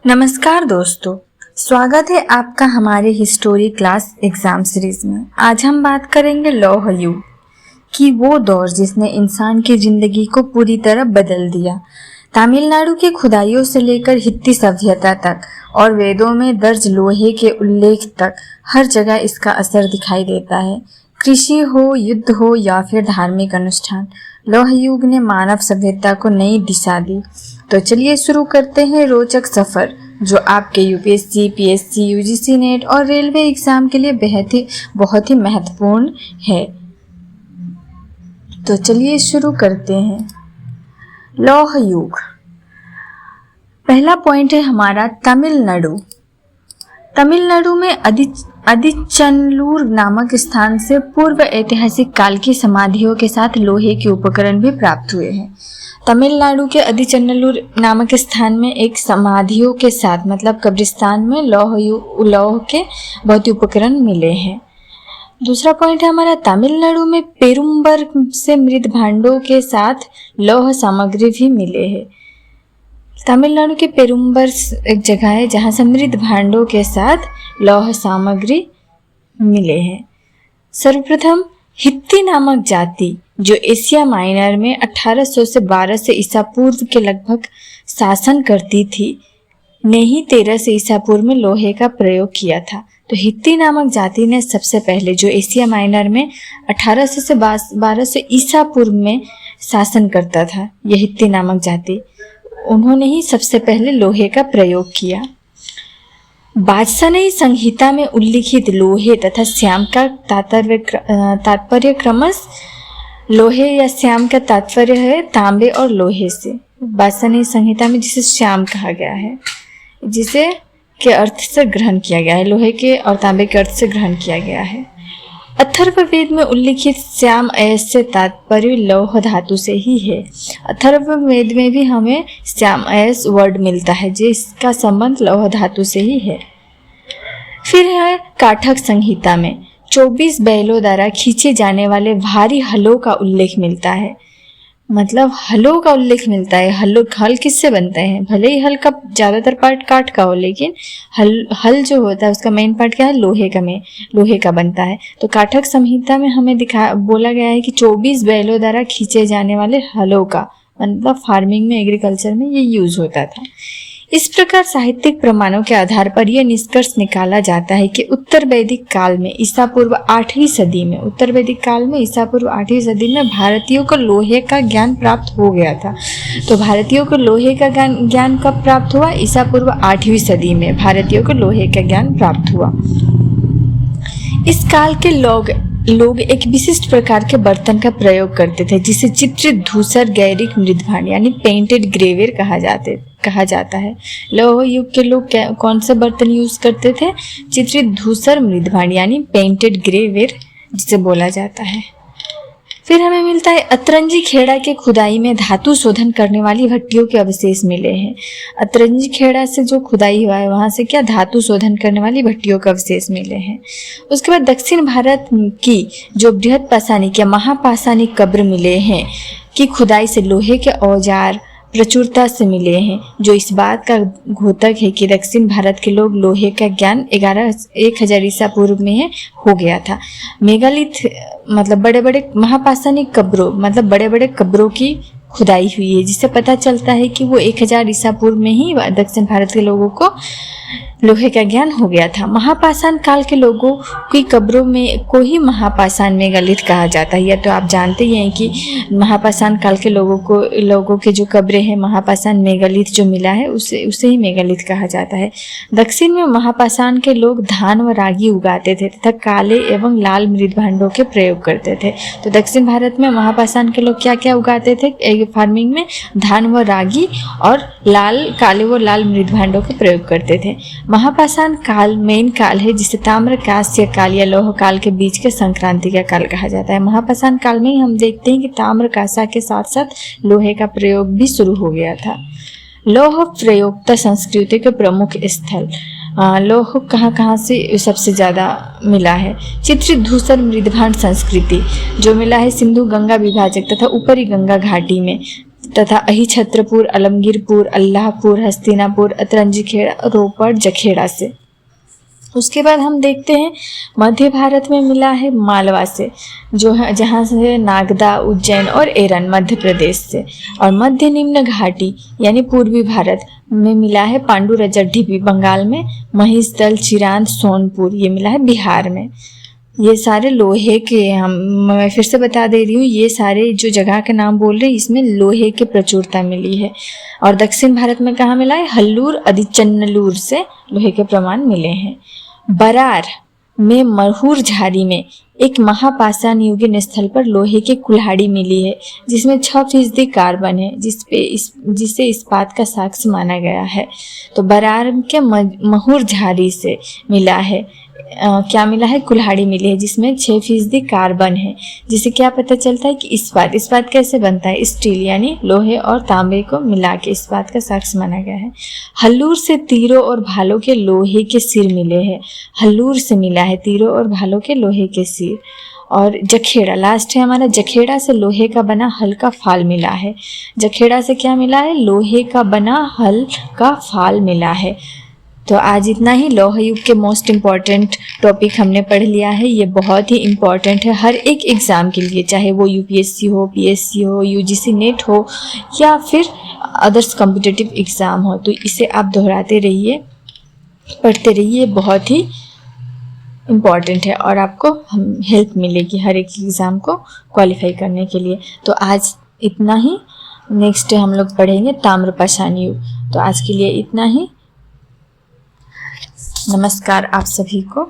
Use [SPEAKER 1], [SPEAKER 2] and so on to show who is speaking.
[SPEAKER 1] नमस्कार दोस्तों, स्वागत है आपका हमारे हिस्टोरी क्लास एग्जाम सीरीज में। आज हम बात करेंगे लौह युग की, वो दौर जिसने इंसान की जिंदगी को पूरी तरह बदल दिया। तमिलनाडु की खुदाइयों से लेकर हित्ती सभ्यता तक और वेदों में दर्ज लोहे के उल्लेख तक हर जगह इसका असर दिखाई देता है। कृषि हो, युद्ध हो या फिर धार्मिक अनुष्ठान, लौह युग ने मानव सभ्यता को नई दिशा दी। तो चलिए शुरू करते हैं रोचक सफर जो आपके यूपीएससी, पीएससी, यूजीसी नेट और रेलवे एग्जाम के लिए बहुत ही महत्वपूर्ण है। तो चलिए शुरू करते हैं। लौह युग, पहला पॉइंट है हमारा तमिलनाडु। तमिलनाडु में अदिचनलूर नामक स्थान से पूर्व ऐतिहासिक काल की समाधियों के साथ लोहे के उपकरण भी प्राप्त हुए हैं। तमिलनाडु के अदिचनलूर नामक स्थान में एक समाधियों के साथ मतलब कब्रिस्तान में लौह के बहुत ही उपकरण मिले हैं। दूसरा पॉइंट है हमारा तमिलनाडु में पेरुम्बर से मृद भांडों के साथ लौह सामग्री भी मिले हैं। तमिलनाडु के पेरुम्बर एक जगह है जहाँ से मृद भांडों के साथ लौह सामग्री मिले हैं। सर्वप्रथम हित्ती नामक जाति जो एशिया माइनर में 1800 से 1200 ईसा पूर्व के लगभग शासन करती थी ने ही 1300 ईसा पूर्व में लोहे का प्रयोग किया था। तो हित्ती नामक जाति ने सबसे पहले, जो एशिया माइनर में 1800 से 1200 ईसा पूर्व में शासन करता था, यह हित्ती नामक जाति, उन्होंने ही सबसे पहले लोहे का प्रयोग किया। वाजसनेयी संहिता में उल्लिखित लोहे तथा श्याम का तात्पर्य क्रमश लोहे या श्याम का तात्पर्य है तांबे और लोहे से। वाजसनेयी संहिता में जिसे श्याम कहा गया है, जिसे के अर्थ से ग्रहण किया गया है, लोहे के और तांबे के अर्थ से ग्रहण किया गया है। अथर्ववेद में उल्लिखित श्याम अयस से तात्पर्य लौह धातु से ही है। अथर्ववेद में भी हमें श्याम अयस वर्ड मिलता है जिसका संबंध लौह धातु से ही है। फिर है काठक संहिता में 24 बैलों द्वारा खींचे जाने वाले भारी हलों का उल्लेख मिलता है। मतलब हलों का उल्लेख मिलता है। हल किससे बनते हैं? भले ही हल का ज्यादातर पार्ट काठ का हो, लेकिन हल जो होता है उसका मेन पार्ट क्या है? लोहे का बनता है। तो काठक संहिता में हमें बोला गया है कि 24 बैलों द्वारा खींचे जाने वाले हलों का मतलब फार्मिंग में, एग्रीकल्चर में ये यूज होता था। इस प्रकार साहित्यिक प्रमाणों के आधार पर यह निष्कर्ष निकाला जाता है कि उत्तर वैदिक काल में ईसा पूर्व 8वीं सदी में भारतीयों को लोहे का ज्ञान प्राप्त हो गया था। तो भारतीयों को लोहे का ज्ञान कब प्राप्त हुआ? ईसा पूर्व 8वीं सदी में भारतीयों को लोहे का ज्ञान प्राप्त हुआ। इस काल के लोग एक विशिष्ट प्रकार के बर्तन का प्रयोग करते थे जिसे चित्रित धूसर गैरिक मृदभांड यानी पेंटेड ग्रेवेर कहा जाता है। लौह युग के लोग कौन से बर्तन यूज करते थे? चित्रित धूसर मृदभांड यानी पेंटेड ग्रेवेर जिसे बोला जाता है। फिर हमें मिलता है अतरंजी खेड़ा के खुदाई में धातु शोधन करने वाली भट्टियों के अवशेष मिले हैं। अतरंजी खेड़ा से जो खुदाई हुआ है वहां से क्या धातु शोधन करने वाली भट्टियों के अवशेष मिले हैं। उसके बाद दक्षिण भारत की जो बृहद पाषाणिक या महापाषाणिक कब्र मिले हैं कि खुदाई से लोहे के औजार प्रचुरता से मिले हैं, जो इस बात का घोतक है कि दक्षिण भारत के लोग लोहे का ज्ञान 1000 ईसा पूर्व में हो गया था। मेगालिथ मतलब बड़े बड़े महापाषाणिक कब्रों मतलब बड़े बड़े कब्रों की खुदाई हुई है, जिससे पता चलता है कि वो 1000 ईसा पूर्व में ही दक्षिण भारत के लोगों को लोहे का ज्ञान हो गया था। महापाषाण काल के लोगों की कब्रों में को ही महापाषाण मेगालिथ कहा जाता है। या तो आप जानते ही हैं कि महापाषाण काल के लोगों के जो कब्रें हैं, महापाषाण मेगालिथ जो मिला है उसे ही मेगालिथ कहा जाता है। दक्षिण में महापाषाण के लोग धान व रागी उगाते थे तथा काले एवं लाल मृदभांडों के प्रयोग करते थे। तो दक्षिण भारत में महापाषाण के लोग क्या क्या उगाते थे फार्मिंग में? धान व रागी और काले व लाल मृदभांडों के प्रयोग करते थे। महापाषाण काल मेन काल है जिसे ताम्र कांस्य काल या लौह काल के बीच के संक्रांति का काल कहा जाता है। महापाषाण काल में ही हम देखते हैं कि ताम्र कांसा के साथ साथ लोहे का प्रयोग भी शुरू हो गया था। लौह प्रयोक्ता संस्कृति के प्रमुख स्थल, लौह कहाँ से सबसे ज़्यादा मिला है? चित्रित धूसर मृदभांड संस्कृति जो मिला है सिंधु गंगा विभाजक तथा ऊपरी गंगा घाटी में। तथा अहिछत्रपुर, अलमगीरपुर, अल्लाहपुर, हस्तिनापुर, अतरंजीखेड़ा, रोपड़, जखेड़ा से। उसके बाद हम देखते हैं मध्य भारत में मिला है मालवा से, जो है जहाँ से नागदा, उज्जैन और एरन मध्य प्रदेश से। और मध्य निम्न घाटी यानी पूर्वी भारत में मिला है पांडुरजट ढिपी बंगाल में, महिषदल, चिरांद, सोनपुर ये मिला है बिहार में। ये सारे लोहे के, मैं फिर से बता दे रही हूँ, ये सारे जो जगह के नाम बोल रहे हैं इसमें लोहे की प्रचुरता मिली है। और दक्षिण भारत में कहाँ मिला है? हल्लूर, आदिचन्नलूर से लोहे के प्रमाण मिले हैं। बरार में मरहूर झारी में एक महापाषाण युगीन स्थल पर लोहे की कुल्हाड़ी मिली है, जिसमें 6% कार्बन है, जिसे इस्पात का साक्ष्य माना गया है। तो बरार के मरहूर झारी से मिला है क्या मिला है? कुल्हाड़ी मिली है, जिसमें 6% कार्बन है, जिसे क्या पता चलता है कि इस्पात कैसे बनता है? स्टील यानी लोहे और तांबे को मिला के इस्पात का साक्ष्य माना गया है। हल्लूर से तीरों और भालों के लोहे के सिर मिले हैं, हल्लूर से मिला है तीरों और भालों के लोहे के सिर। और जखेड़ा लास्ट है हमारा, जखेड़ा से लोहे का बना हल का फाल मिला है। जखेड़ा से क्या मिला है? लोहे का बना हल का फाल मिला है। तो आज इतना ही। लौह युग के मोस्ट इम्पॉर्टेंट टॉपिक हमने पढ़ लिया है। ये बहुत ही इम्पॉर्टेंट है हर एक एग्ज़ाम के लिए, चाहे वो यूपीएससी हो, पीएससी हो, यूजीसी नेट हो या फिर अदर्स कॉम्पिटिटिव एग्ज़ाम हो। तो इसे आप दोहराते रहिए, पढ़ते रहिए, बहुत ही इम्पॉर्टेंट है और आपको हेल्प मिलेगी हर एक एग्ज़ाम को क्वालिफाई करने के लिए। तो आज इतना ही। नेक्स्ट हम लोग पढ़ेंगे ताम्रपाषाण युग। तो आज के लिए इतना ही। नमस्कार आप सभी को।